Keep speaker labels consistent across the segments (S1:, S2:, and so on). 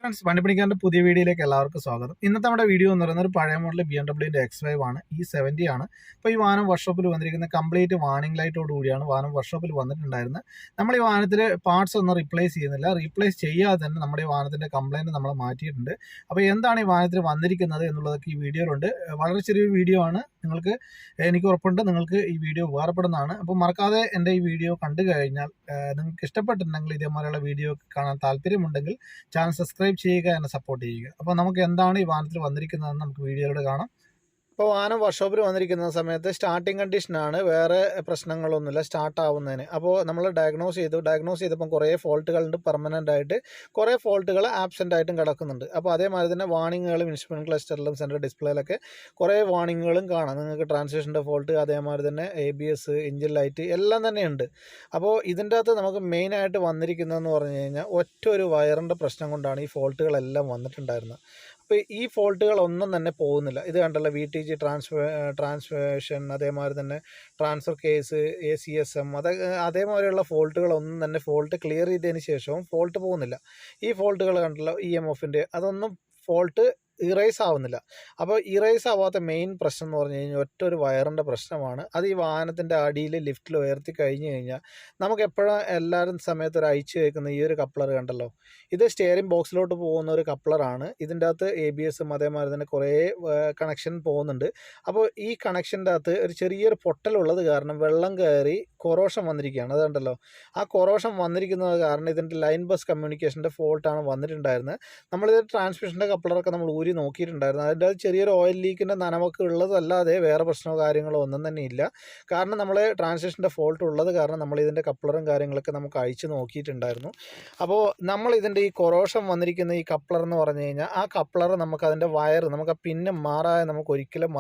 S1: Friends, വണ്ടിപ്പണിക്കാരൻ്റെ പുതിയ വീഡിയോയിലേക്ക് എല്ലാവർക്കും സ്വാഗതം. ഇന്നത്തെ നമ്മുടെ വീഡിയോ എന്ന് പറയുന്നത് ഒരു പഴയ മോഡൽ BMW X5 ആണ്. E70 ആണ്. അപ്പോൾ ഈ വാഹനം വർക്ക്ഷോപ്പിൽ വന്നിരിക്കുന്ന കംപ്ലീറ്റ് വാർണിംഗ് ലൈറ്റോട് കൂടിയാണ് വാഹനം വർക്ക്ഷോപ്പിൽ വന്നിട്ടുണ്ടായിരുന്നത്. നമ്മൾ ഈ വാഹനത്തിൽ പാർട്സ് ഒന്നും റീപ്ലേസ് ചെയ്യുന്നില്ല. റീപ്ലേസ് ചെയ്യാതെ തന്നെ നമ്മുടെ ഈ വാഹനത്തിൻ്റെ കംപ്ലയിൻറ്റ് നമ്മൾ മാറ്റിയിട്ടുണ്ട്. അപ്പോൾ എന്താണ് ഈ വാഹനത്തിൽ വന്നിരിക്കുന്നത് എന്നുള്ളതൊക്കെ ഈ വീഡിയോയിലുണ്ട്. വളരെ ചെറിയൊരു വീഡിയോ ആണ്. എനിക്ക് ഉറപ്പുണ്ട് നിങ്ങൾക്ക് ഈ വീഡിയോ ഉപകാരപ്പെടുന്നതാണ്. അപ്പോൾ മറക്കാതെ എൻ്റെ ഈ വീഡിയോ കണ്ടു കഴിഞ്ഞാൽ നിങ്ങൾക്ക് ഇഷ്ടപ്പെട്ടിട്ടുണ്ടെങ്കിൽ ഇതേപോലെയുള്ള വീഡിയോ കാണാൻ താല്പര്യമുണ്ടെങ്കിൽ ചാനൽ സബ്സ്ക്രൈബ് ചെയ്യുക, എന്നെ സപ്പോർട്ട് ചെയ്യുക. അപ്പോൾ നമുക്ക് എന്താണ് ഈ വാഹനത്തിൽ വന്നിരിക്കുന്നതെന്ന് നമുക്ക് വീഡിയോയിലൂടെ കാണാം. ഇപ്പോൾ വാഹനം വർക്ക്ഷോപ്പിൽ വന്നിരിക്കുന്ന സമയത്ത് സ്റ്റാർട്ടിങ് കണ്ടീഷനാണ്, വേറെ പ്രശ്നങ്ങളൊന്നുമില്ല സ്റ്റാർട്ട് ആവുന്നതിന്. അപ്പോൾ നമ്മൾ ഡയഗ്നോസ് ചെയ്തപ്പോൾ കുറേ ഫോൾട്ടുകളുണ്ട്, പെർമനൻ്റ് ആയിട്ട് കുറേ ഫോൾട്ടുകൾ ആബ്സെൻ്റ് ആയിട്ടും കിടക്കുന്നുണ്ട്. അപ്പോൾ അതേമാതിരി തന്നെ വാർണിങ്ങുകളും ഇൻസ്ട്രുമെൻറ്റ് ക്ലസ്റ്ററിലും സെൻട്രൽ ഡിസ്പ്ലേയിലൊക്കെ കുറേ വാർണിങ്ങുകളും കാണാം. നിങ്ങൾക്ക് ട്രാൻസ്മിഷൻ്റെ ഫോൾട്ട്, അതേമാതിരി തന്നെ ABS, എഞ്ചിൻ ലൈറ്റ് എല്ലാം തന്നെ ഉണ്ട്. അപ്പോൾ ഇതിൻ്റെ അകത്ത് നമുക്ക് മെയിനായിട്ട് വന്നിരിക്കുന്നതെന്ന് പറഞ്ഞു കഴിഞ്ഞാൽ ഒറ്റ ഒരു വയറിൻ്റെ പ്രശ്നം കൊണ്ടാണ് ഈ ഫോൾട്ടുകളെല്ലാം വന്നിട്ടുണ്ടായിരുന്നത്. അപ്പോൾ ഈ ഫോൾട്ടുകളൊന്നും തന്നെ പോകുന്നില്ല. ഇത് കണ്ടല്ലോ, VTG ട്രാൻസ്മിഷൻ, അതേമാതിരി തന്നെ ട്രാൻസ്ഫർ കേസ്, ACSM, അതേമാതിരിയുള്ള ഫോൾട്ടുകളൊന്നും തന്നെ ഫോൾട്ട് ക്ലിയർ ചെയ്തതിന് ശേഷവും ഫോൾട്ട് പോകുന്നില്ല. ഈ ഫോൾട്ടുകൾ കണ്ടല്ലോ, EMFൻ്റെ അതൊന്നും ഫോൾട്ട് ഇറേസ് ആവുന്നില്ല. അപ്പോൾ ഇറേസ് ആവാത്ത മെയിൻ പ്രശ്നം എന്ന് പറഞ്ഞു കഴിഞ്ഞാൽ ഒറ്റ ഒരു വയറിൻ്റെ പ്രശ്നമാണ്. അത് ഈ വാഹനത്തിൻ്റെ അടിയിൽ ലിഫ്റ്റിൽ ഉയർത്തി കഴിഞ്ഞ് കഴിഞ്ഞാൽ നമുക്ക് എപ്പോഴും എല്ലാവരും സമയത്ത് ഒരു അയച്ചു കേൾക്കുന്ന ഈ ഒരു കപ്ലർ കണ്ടല്ലോ, ഇത് സ്റ്റിയറിംഗ് ബോക്സിലോട്ട് പോകുന്ന ഒരു കപ്ലറാണ്. ഇതിൻ്റെ അകത്ത് ABSും അതേമാതിരി തന്നെ കുറേ കണക്ഷൻ പോകുന്നുണ്ട്. അപ്പോൾ ഈ കണക്ഷൻ്റെ അകത്ത് ഒരു ചെറിയൊരു പൊട്ടലുള്ളത് കാരണം വെള്ളം കയറി കൊറോഷൻ വന്നിരിക്കുകയാണ്. അതുകൊണ്ടല്ലോ, ആ കൊറോഷൻ വന്നിരിക്കുന്നത് കാരണം ഇതിൻ്റെ ലൈൻ ബസ് കമ്മ്യൂണിക്കേഷൻ്റെ ഫോൾട്ടാണ് വന്നിട്ടുണ്ടായിരുന്നത്. നമ്മളിത് ട്രാൻസ്മിഷൻ്റെ കപ്ലറൊക്കെ നമ്മൾ നോക്കിയിട്ടുണ്ടായിരുന്നു. അതിൻ്റെ ചെറിയൊരു ഓയിൽ ലീക്കിൻ്റെ നനവൊക്കെ ഉള്ളതല്ലാതെ വേറെ പ്രശ്നമോ കാര്യങ്ങളോ ഒന്നും തന്നെ ഇല്ല. കാരണം നമ്മൾ ട്രാൻസ്മിഷൻ്റെ ഫോൾട്ട് ഉള്ളത് കാരണം നമ്മൾ ഇതിൻ്റെ കപ്ലറും കാര്യങ്ങളൊക്കെ നമുക്ക് അയച്ചു നോക്കിയിട്ടുണ്ടായിരുന്നു. അപ്പോൾ നമ്മൾ ഇതിൻ്റെ ഈ കൊറോഷൻ വന്നിരിക്കുന്ന ഈ കപ്ലർ എന്ന് പറഞ്ഞു കഴിഞ്ഞാൽ ആ കപ്ലർ നമുക്ക് അതിൻ്റെ വയർ നമുക്ക് ആ പിന്ന് മാറാതെ നമുക്ക് ഒരിക്കലും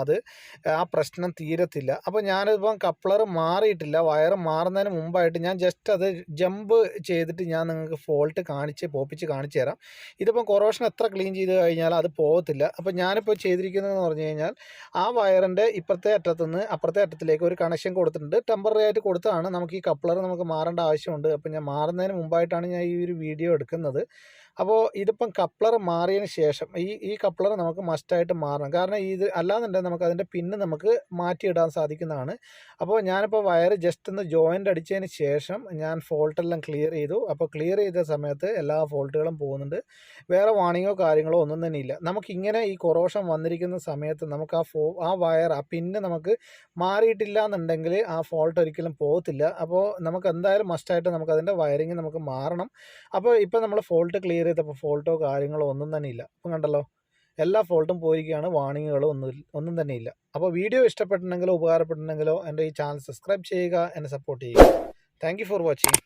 S1: ആ പ്രശ്നം തീരത്തില്ല. അപ്പോൾ ഞാനിപ്പം കപ്ലർ മാറിയിട്ടില്ല, വയർ മാറുന്നതിന് മുമ്പായിട്ട് ഞാൻ ജസ്റ്റ് അത് ജമ്പ് ചെയ്തിട്ട് ഞാൻ നിങ്ങൾക്ക് ഫോൾട്ട് പോപ്പിച്ച് കാണിച്ചു തരാം. ഇതിപ്പം കൊറോഷൻ എത്ര ക്ലീൻ ചെയ്ത് കഴിഞ്ഞാൽ അത് പോകത്തില്ല. അപ്പോൾ ഞാനിപ്പോൾ ചെയ്തിരിക്കുന്നതെന്ന് പറഞ്ഞു കഴിഞ്ഞാൽ ആ വയറിൻ്റെ ഇപ്പുറത്തെ അറ്റത്തുനിന്ന് അപ്പുറത്തെ അറ്റത്തിലേക്ക് ഒരു കണക്ഷൻ കൊടുത്തിട്ടുണ്ട്. ടെമ്പററി ആയിട്ട് കൊടുത്താണ്. നമുക്ക് ഈ കപ്ലർ നമുക്ക് മാറേണ്ട ആവശ്യമുണ്ട്. അപ്പോൾ ഞാൻ മാറുന്നതിന് മുമ്പായിട്ടാണ് ഞാൻ ഈ ഒരു വീഡിയോ എടുക്കുന്നത്. അപ്പോൾ ഇതിപ്പം കപ്ലർ മാറിയതിന് ശേഷം ഈ കപ്ലർ നമുക്ക് മസ്റ്റായിട്ട് മാറണം. കാരണം ഇത് അല്ലാന്നുണ്ടെങ്കിൽ നമുക്ക് അതിൻ്റെ പിന്ന് നമുക്ക് മാറ്റിയിടാൻ സാധിക്കുന്നതാണ്. അപ്പോൾ ഞാനിപ്പോൾ വയർ ജസ്റ്റ് ഒന്ന് ജോയിൻ്റ് അടിച്ചതിന് ശേഷം ഞാൻ ഫോൾട്ടെല്ലാം ക്ലിയർ ചെയ്തു. അപ്പോൾ ക്ലിയർ ചെയ്ത സമയത്ത് എല്ലാ ഫോൾട്ടുകളും പോകുന്നുണ്ട്. വേറെ വാർണിങ്ങോ കാര്യങ്ങളോ ഒന്നും തന്നെ ഇല്ല. നമുക്കിങ്ങനെ ഈ കൊറോഷൻ വന്നിരിക്കുന്ന സമയത്ത് നമുക്ക് ആ വയർ ആ പിന്ന് നമുക്ക് മാറിയിട്ടില്ല എന്നുണ്ടെങ്കിൽ ആ ഫോൾട്ട് ഒരിക്കലും പോകത്തില്ല. അപ്പോൾ നമുക്ക് എന്തായാലും മസ്റ്റായിട്ട് നമുക്ക് അതിൻ്റെ വയറിങ് നമുക്ക് മാറണം. അപ്പോൾ ഇപ്പോൾ നമ്മൾ ഫോൾട്ട് ക്ലിയർ ചെയ്തപ്പോൾ ഫോൾട്ടോ കാര്യങ്ങളോ ഒന്നും തന്നെ ഇല്ല. അപ്പം കണ്ടല്ലോ, എല്ലാ ഫോൾട്ടും പോയിരിക്കുകയാണ്, വാർണിങ്ങുകളോ ഒന്നും തന്നെ ഇല്ല. അപ്പോൾ വീഡിയോ ഇഷ്ടപ്പെട്ടിട്ടുണ്ടെങ്കിലോ ഉപകാരപ്പെട്ടിട്ടുണ്ടെങ്കിലോ എൻ്റെ ഈ ചാനൽ സബ്സ്ക്രൈബ് ചെയ്യുക, എന്നെ സപ്പോർട്ട് ചെയ്യുക. Thank you for watching.